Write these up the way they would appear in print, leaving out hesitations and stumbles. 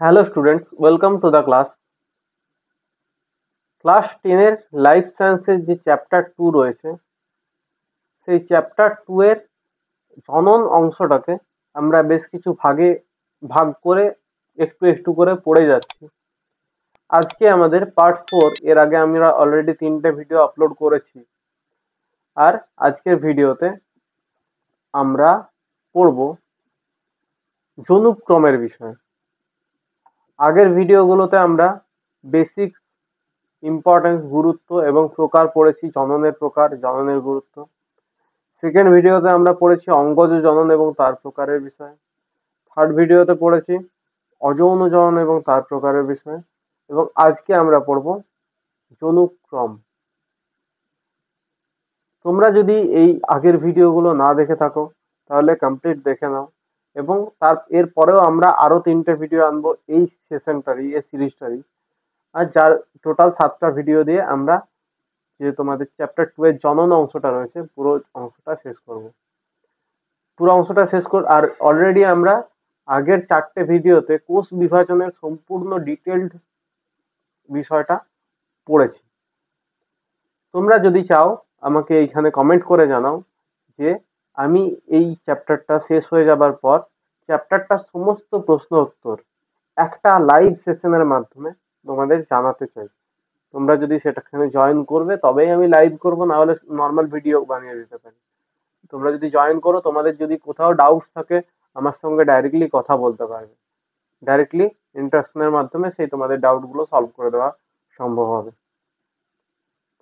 Hello students, welcome to the class 10 এর life সায়েন্সের যে চ্যাপ্টার 2 রয়েছে সেই চ্যাপ্টার 2 এর জনন অংশটাকে আমরা বেশ কিছু ভাগে ভাগ করে একটু একটু করে পড়ে যাচ্ছি। আজকে আমাদের পার্ট 4। এর আগে আমরা অলরেডি 3টে ভিডিও আপলোড করেছি। আর আজকের ভিডিওতে আমরা পড়ব জনুক্রমের বিষয়ে। আগের ভিডিওগুলোতে আমরা বেসিক ইম্পর্টেন্স, গুরুত্ব এবং প্রকার পড়েছি, জননের প্রকার, জননের গুরুত্ব। সেকেন্ড ভিডিওতে আমরা পড়েছি অঙ্গজ জনন এবং তার প্রকারের বিষয়ে। থার্ড ভিডিওতে পড়েছি অযৌন জনন এবং তার প্রকারের বিষয়ে। এবং আজকে আমরা পড়ব জনুক্রম। তোমরা যদি এই আগের ভিডিওগুলো না দেখে থাকো তাহলে কমপ্লিট দেখে নাও, এবং এর পরেও আমরা আরো 3টে ভিডিও আনবো এই সেশনটারই, এই সিরিজটারই। আর যার টোটাল 7টা ভিডিও দিয়ে আমরা যে তোমাদের চ্যাপ্টার 2 এর জনন অংশটা রয়েছে পুরো অংশটা শেষ করব। আর অলরেডি আমরা আগের 4টে ভিডিওতে কোষ বিভাজনের সম্পূর্ণ ডিটেইলড বিষয়টা পড়েছি। তোমরা যদি চাও আমাকে এইখানে কমেন্ট করে জানাও যে আমি এই চ্যাপ্টারটা শেষ হয়ে যাবার পর চ্যাপ্টারটার সমস্ত প্রশ্ন উত্তর একটা লাইভ সেশনের মাধ্যমে তোমাদের জানাতে চাই। তোমরা যদি সেটাখানে জয়েন করবে তবেই আমি লাইভ করব, না হলে নর্মাল ভিডিও বানিয়ে দিতে পারি। তোমরা যদি জয়েন করো, তোমাদের যদি কোথাও ডাউটস থাকে আমার সঙ্গে ডাইরেক্টলি কথা বলতে পারবে। ডাইরেক্টলি ইন্টারাকশনের মাধ্যমে সেই তোমাদের ডাউট গুলো সলভ করে দেওয়া সম্ভব হবে।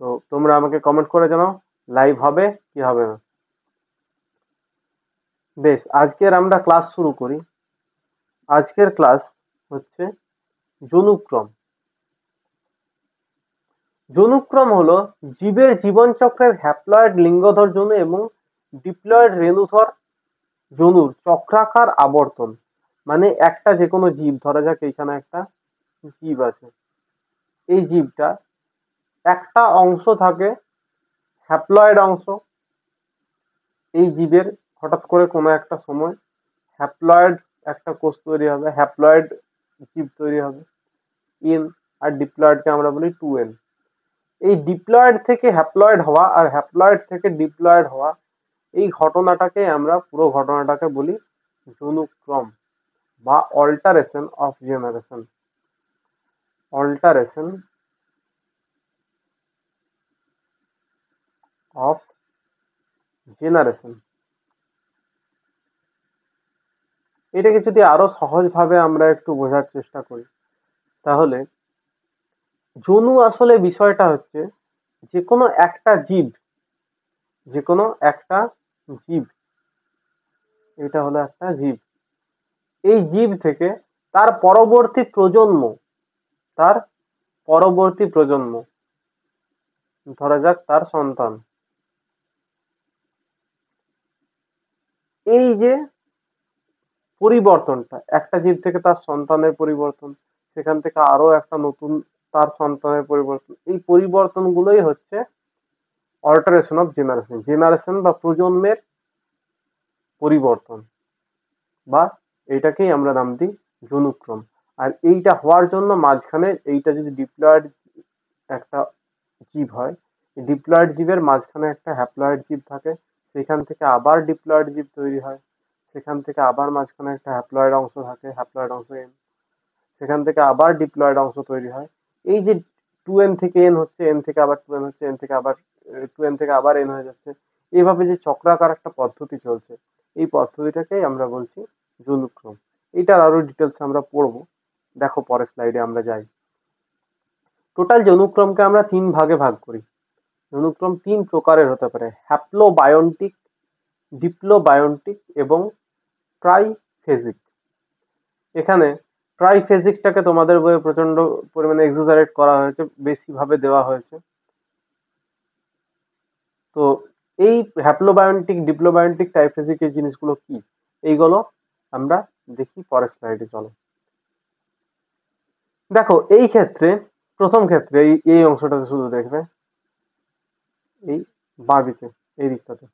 তো তোমরা আমাকে কমেন্ট করে জানাও লাইভ হবে কি হবে না। বেশ, আজকের আমরা ক্লাস শুরু করি। আজকের ক্লাস হচ্ছে জনুক্রম। জনুক্রম হলো জীবের জীবনচক্রের হ্যাপ্লয়েড লিঙ্গধর জনু এবং ডিপ্লয়েড রেণুধর জনুর চক্রাকার আবর্তন। মানে একটা যে কোনো জীব, ধরা যাক এইখানে একটা জীব আছে, এই জীবটা একটা অংশ থাকে হ্যাপ্লয়েড অংশ। এই জীবের হঠাৎ করে কোনো একটা সময় হ্যাপ্লয়েড একটা কোষ তৈরি হবে, হ্যাপ্লয়েড জীব তৈরি হবে ইন, আর ডিপ্লয়েডকে আমরা বলি 2n। এই ডিপ্লয়েড থেকে হ্যাপ্লয়েড হওয়া আর হ্যাপ্লয়েড থেকে ডিপ্লয়েড হওয়া, এই ঘটনাটাকে আমরা পুরো ঘটনাটাকে বলি জনুক্রম বা alteration of generation. Alteration of generation. এটাকে যদি আরো সহজভাবে আমরা একটু বোঝার চেষ্টা করি তাহলে জনু আসলে বিষয়টা হচ্ছে যে কোনো একটা জীব, যে কোনো একটা জীব, এটা হলো একটা জীব। এই জীব থেকে তার পরবর্তী প্রজন্ম, তার পরবর্তী প্রজন্ম, ধরা যাক তার সন্তান, এই যে পরিবর্তনটা, একটা জীব থেকে তার সন্তানের পরিবর্তন, সেখান থেকে আরো একটা নতুন তার সন্তানের পরিবর্তন, এই পরিবর্তনগুলোই হচ্ছে অল্টারেশন অফ জেনারেশন। জেনারেশন বা প্রজন্মের পরিবর্তন, বা এইটাকেই আমরা নাম দিই জনুক্রম। আর এইটা হওয়ার জন্য মাঝখানে এইটা যদি ডিপ্লয়েড একটা জীব হয়, ডিপ্লয়েড জীবের মাঝখানে একটা হ্যাপ্লয়েড জীব থাকে, সেখান থেকে আবার ডিপ্লয়েড জীব তৈরি হয়, সেখান থেকে আবার মাঝখানে একটা হ্যাপ্লয়েড অংশ থাকে, হ্যাপ্লয়েড অংশ এন, সেখান থেকে আবার ডিপ্লয়েড অংশ তৈরি হয়। এই যে 2n থেকে n হচ্ছে, n থেকে আবার 2n হচ্ছে, n থেকে আবার 2n থেকে আবার n হয়ে যাচ্ছে, এইভাবে যে চক্রাকার একটা পদ্ধতি চলছে, এই পদ্ধতিটাকেই আমরা বলছি জনুক্রম। এটার আরো ডিটেলস আমরা পড়বো, দেখো পরের স্লাইডে আমরা যাই। টোটাল জনুক্রমকে আমরা 3 ভাগে ভাগ করি। জনুক্রম 3 প্রকারের হতে পারে: হ্যাপ্লোবায়ন্টিক, ডিপ্লোবায়ন্টিক এবং ট্রাইফেজিক। এখানে ট্রাইফেজিকটাকে তোমাদের বইয়ে প্রচন্ড পরিমাণে এক্সাজারেট করা হয়েছে, বেশি ভাবে দেওয়া হয়েছে। তো এই হ্যাপ্লোবায়ন্টিক, ডিপ্লোবায়ন্টিক, ট্রাইফেজিক এই জিনিসগুলো কি, এইগুলো আমরা দেখি পরের স্লাইডে। চলো দেখো, এই ক্ষেত্রে প্রথম ক্ষেত্রে এই অংশটাতে শুধু দেখবে, এই বাঁ দিকে এই দিকটাতে,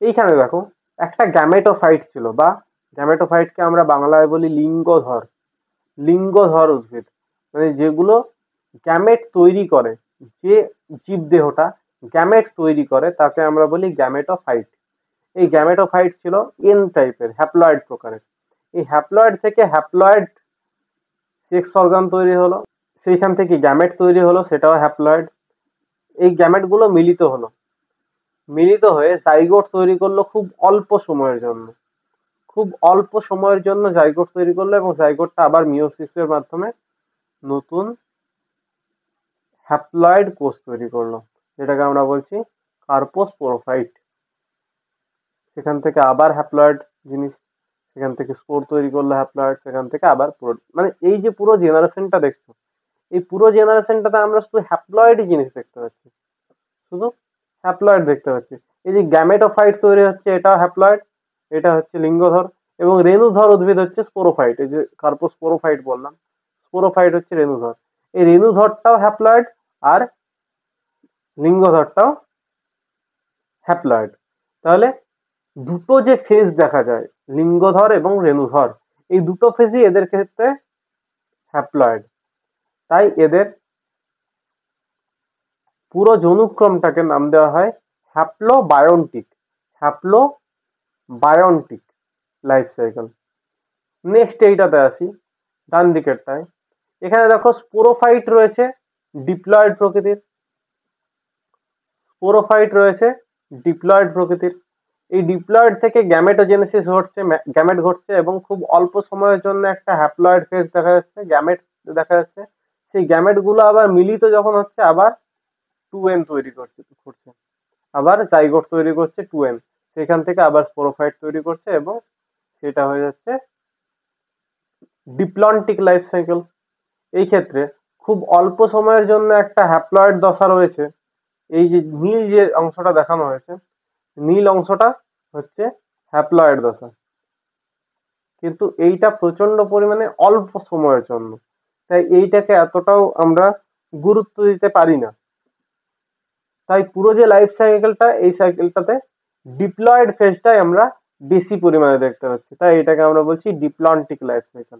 এইখানে দেখো একটা গ্যামেটোফাইট ছিল বা গ্যামেটোফাইটকে আমরা বাংলায় বলি লিঙ্গধর। লিঙ্গধর উদ্ভিদ মানে যেগুলো গ্যামেট তৈরি করে, যে জীবদেহটা গ্যামেট তৈরি করে তাকে আমরা বলি গ্যামেটোফাইট। এই গ্যামেটোফাইট ছিল এন টাইপের, হ্যাপ্লয়েড প্রকারের। এই হ্যাপ্লয়েড থেকে হ্যাপ্লয়েড সেক্স অর্গান তৈরি হলো, সেইখান থেকে গ্যামেট তৈরি হলো, সেটাও হ্যাপ্লয়েড। এই গ্যামেট গুলো মিলিত হয়ে জাইগোট তৈরি করলো খুব অল্প সময়ের জন্য। খুব অল্প সময়ের জন্য জাইগোট তৈরি করলো এবং জাইগোটটা আবার মিওসিসের মাধ্যমে নতুন হ্যাপ্লয়েড কোষ তৈরি করলো, যেটাকে আমরা বলছি কার্পোস্পোরোফাইট। সেখান থেকে আবার হ্যাপ্লয়েড জিনিস, সেখান থেকে স্পোর তৈরি করলো হ্যাপ্লয়েড, সেখান থেকে আবার পুরো, মানে এই যে পুরো জেনারেশনটা দেখছো, এই পুরো জেনারেশনটাতে আমরা শুধু হ্যাপ্লয়েডই জিনিস দেখতে পাচ্ছি, শুধু হ্যাপ্লয়েড দেখতে পাচ্ছি। এই যে গ্যামেটোফাইট তৈরি হচ্ছে, এটাও হ্যাপ্লয়েড, এটা হচ্ছে লিঙ্গধর। এবং রেণুধর উদ্ভিদ হচ্ছে স্পোরোফাইট। এই যে কার্পোস্পোরোফাইট বললাম, স্পোরোফাইট হচ্ছে রেণুধর। এই রেণুধরটাও হ্যাপ্লয়েড আর লিঙ্গধরটাও হ্যাপ্লয়েড। তাহলে দুটো যে ফেজ দেখা যায়, লিঙ্গধর এবং রেণুধর, এই দুটো ফেজই এদের ক্ষেত্রে হ্যাপ্লয়েড। তাই এদের পুরো জনুক্রমটাকে নাম দেওয়া হয় হ্যাপ্লোবায়োন্টিক। হ্যাপ্লোবায়োন্টিক লাইফ সাইকেল। নেক্সট এইটাতে আসি, ডান দিকেরটায়। এখানে দেখো স্পোরোফাইট রয়েছে ডিপ্লয়েড প্রকৃতির, স্পোরোফাইট রয়েছে ডিপ্লয়েড প্রকৃতির। এই ডিপ্লয়েড থেকে গ্যামেটোজেনেসিস ঘটছে, গ্যামেট ঘটছে এবং খুব অল্প সময়ের জন্য একটা হ্যাপ্লয়েড ফেজ দেখা যাচ্ছে, গ্যামেট দেখা যাচ্ছে। সেই গ্যামেট গুলো আবার মিলিত যখন হচ্ছে আবার 2n তৈরি করছে, আবার জাইগোট তৈরি করছে 2n, সেখান থেকে আবার স্পোরোফাইট তৈরি করছে এবং সেটা হয়ে যাচ্ছে ডিপ্লন্টিক লাইফ সাইকেল। এই ক্ষেত্রে খুব অল্প সময়ের জন্য একটা হ্যাপ্লয়েড দশা রয়েছে। এই যে নীল যে অংশটা দেখানো হয়েছে, নীল অংশটা হচ্ছে হ্যাপ্লয়েড দশা, কিন্তু এইটা প্রচন্ড পরিমাণে অল্প সময়ের জন্য, তাই এইটাকে এতটাও আমরা গুরুত্ব দিতে পারি না। তাই পুরো যে লাইফ সাইকেলটা, এই সাইকেলটাতে ডিপ্লয়েড ফেজটাই আমরা বেশি পরিমাণে দেখতে পাচ্ছি, তাই এটাকে আমরা বলছি ডিপ্লন্টিক লাইফ সাইকেল।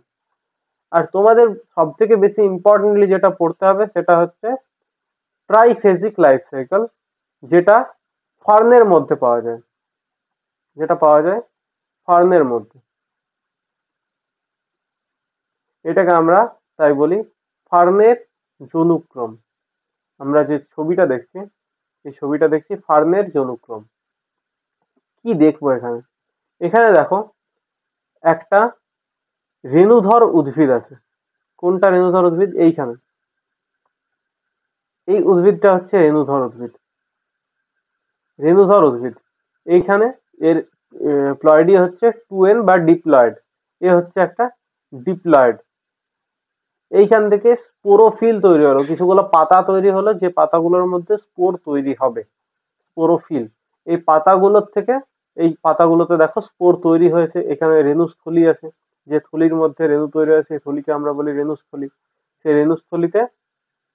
আর তোমাদের সব থেকে বেশি ইম্পর্টেন্টলি যেটা পড়তে হবে সেটা হচ্ছে ট্রাইফেজিক লাইফ সাইকেল, যেটা ফার্নের মধ্যে পাওয়া যায়, যেটা পাওয়া যায় ফার্নের মধ্যে। এটাকে আমরা তাই বলি ফার্নের জনুক্রম। আমরা যে ছবিটা দেখছি, এই ছবিটা দেখছি ফার্নের জনুক্রম। কি দেখবো এখানে? এখানে দেখো একটা রেণুধর উদ্ভিদ আছে। কোনটা রেণুধর উদ্ভিদ? এইখানে, এই উদ্ভিদটা হচ্ছে রেণুধর উদ্ভিদ। রেণুধর উদ্ভিদ এইখানে এর প্লয়েডি হচ্ছে 2n বা ডিপ্লয়েড, এ হচ্ছে একটা ডিপ্লয়েড। এইখান থেকে স্পোরোফিল তৈরি হলো, কিছুগুলো পাতা তৈরি হলো, যে পাতাগুলোর মধ্যে স্পোর তৈরি হবে, স্পোরোফিল। এই পাতাগুলোর থেকে, এই পাতাগুলোতে দেখো স্পোর তৈরি হয়েছে। এখানে রেণুস্থলী আছে, যে থলির মধ্যে রেণু তৈরি হয়েছে সেই থলিকে আমরা বলি রেণুস্থলী। সেই রেণুস্থলীতে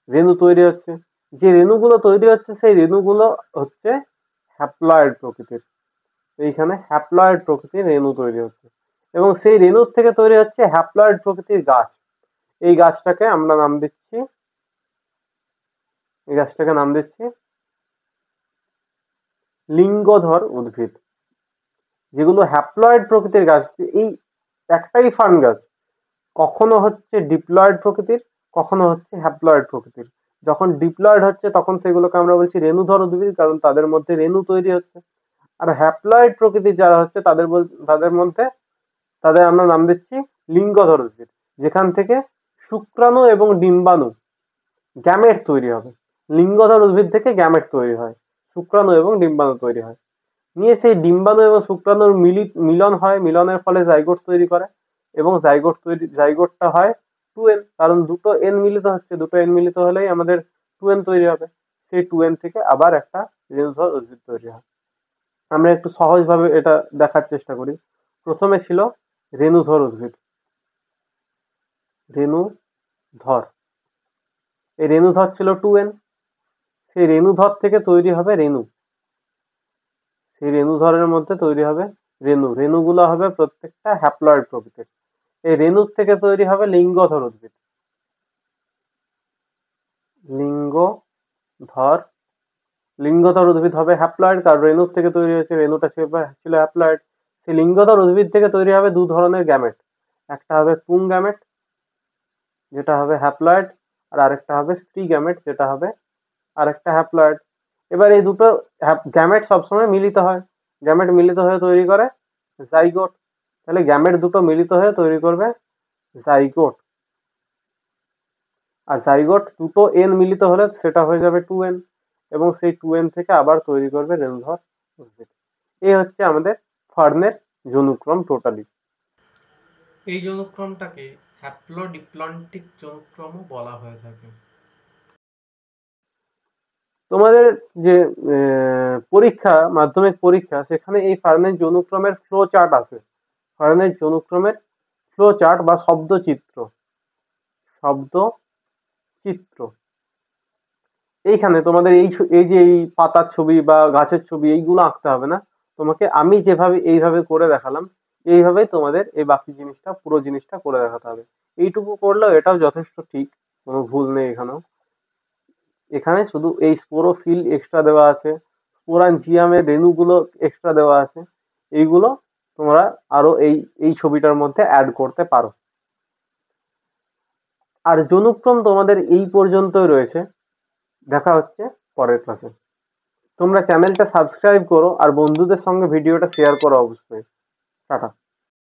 রেণু তৈরি হচ্ছে, যে রেণুগুলো তৈরি হচ্ছে সেই রেণুগুলো হচ্ছে হ্যাপ্লয়েড প্রকৃতির। এইখানে হ্যাপ্লয়েড প্রকৃতির রেণু তৈরি হচ্ছে এবং সেই রেণুর থেকে তৈরি হচ্ছে হ্যাপ্লয়েড প্রকৃতির গাছ। এই গাছটাকে আমরা নাম দিচ্ছি, এই গাছটাকে নাম দিচ্ছি লিঙ্গধর উদ্ভিদ। যেগুলো হ্যাপ্লয়েড প্রকৃতির গাছ, এই একটাই ফার্ন গাছ কখনো হচ্ছে ডিপ্লয়েড প্রকৃতির, কখনো হচ্ছে হ্যাপ্লয়েড প্রকৃতির। যখন ডিপ্লয়েড হচ্ছে তখন সেগুলোকে আমরা বলছি রেণুধর উদ্ভিদ, কারণ তাদের মধ্যে রেণু তৈরি হচ্ছে। আর হ্যাপ্লয়েড প্রকৃতির যারা হচ্ছে তাদের মধ্যে, তাদের আমরা নাম দিচ্ছি লিঙ্গধর উদ্ভিদ, যেখান থেকে শুক্রাণু এবং ডিম্বাণু, গ্যামেট তৈরি হবে। লিঙ্গধর উদ্ভিদ থেকে গ্যামেট তৈরি হয়, শুক্রাণু এবং ডিম্বাণু তৈরি হয়। নিয়ে সেই ডিম্বাণু এবং শুক্রাণুর মিলন হয়, মিলনের ফলে জাইগোট তৈরি করে এবং জাইগোটটা হয় 2n, কারণ দুটো n মিলিত হচ্ছে, দুটো n মিলিত হলেই আমাদের 2n তৈরি হবে। সেই 2n থেকে আবার একটা রেণুধর উদ্ভিদ তৈরি হয়। আমরা একটু সহজভাবে এটা দেখার চেষ্টা করি। প্রথমে ছিল রেণুধর উদ্ভিদ, রেণুধর, এই রেণুধর ছিল 2n। সেই রেণুধর থেকে তৈরি হবে রেণু, সেই রেণুধরের মধ্যে তৈরি হবে রেণু, রেণুগুলো হবে প্রত্যেকটা হ্যাপ্লয়েড প্রকৃতির। এই রেণুর থেকে তৈরি হবে লিঙ্গধর উদ্ভিদ। লিঙ্গধর লিঙ্গধর উদ্ভিদ হবে হ্যাপ্লয়েড, কারণ রেণুর থেকে তৈরি হয়েছে, রেণুটা ছিল হ্যাপ্লয়েড। সেই লিঙ্গধর উদ্ভিদ থেকে তৈরি হবে দু ধরনের গ্যামেট, একটা হবে পুং গ্যামেট যেটা হবে হ্যাপ্লয়েড, আর আরেকটা হবে স্ত্রী গ্যামেট যেটা হবে আরেকটা হ্যাপ্লয়েড। এবার এই দুটো গ্যামেট সবসময় মিলিত হয়, গ্যামেট মিলিত হয়ে তৈরি করে জাইগোট। তাহলে গ্যামেট দুটো মিলিত হয়ে তৈরি করবে জাইগোট, আর জাইগোট দুটো এন মিলিত হলে সেটা হয়ে যাবে 2n, এবং সেই 2n থেকে আবার তৈরি করবে রেণুধর উদ্ভিদ। এই হচ্ছে আমাদের ফার্নের জনুক্রম টোটালি। এই জনুক্রমটাকে হ্যাপ্লোডিপ্লন্টিক জনুক্রমও বলা হয়ে থাকে। তোমাদের যে পরীক্ষা, মাধ্যমিক পরীক্ষা, সেখানে এই ফার্নের জনুক্রমের ফ্লো চার্ট আছে। ফার্নের জনুক্রমের ফ্লো চার্ট বা শব্দ চিত্র এইখানে তোমাদের এই যে এই পাতার ছবি বা গাছের ছবি এইগুলো আঁকতে হবে না তোমাকে। আমি যেভাবে এইভাবে করে দেখালাম, এইভাবেই তোমাদের এই বাকি জিনিসটা, পুরো জিনিসটা করে দেখাতে হবে। এইটুকু করলেও এটাও যথেষ্ট ঠিক, কোনো ভুল নেই এখানেও। এখানে শুধু এই স্পোরোফিল এক্সট্রা দেওয়া আছে, স্পোরাঞ্জিয়ামের রেণুগুলো এক্সট্রা দেওয়া আছে, এইগুলো তোমরা আরো এই এই ছবিটার মধ্যে অ্যাড করতে পারো। আর জনুক্রম তোমাদের এই পর্যন্তই রয়েছে। দেখা হচ্ছে পরের ক্লাসে। তোমরা চ্যানেলটা সাবস্ক্রাইব করো আর বন্ধুদের সঙ্গে ভিডিওটা শেয়ার করো অবশ্যই। টাটা।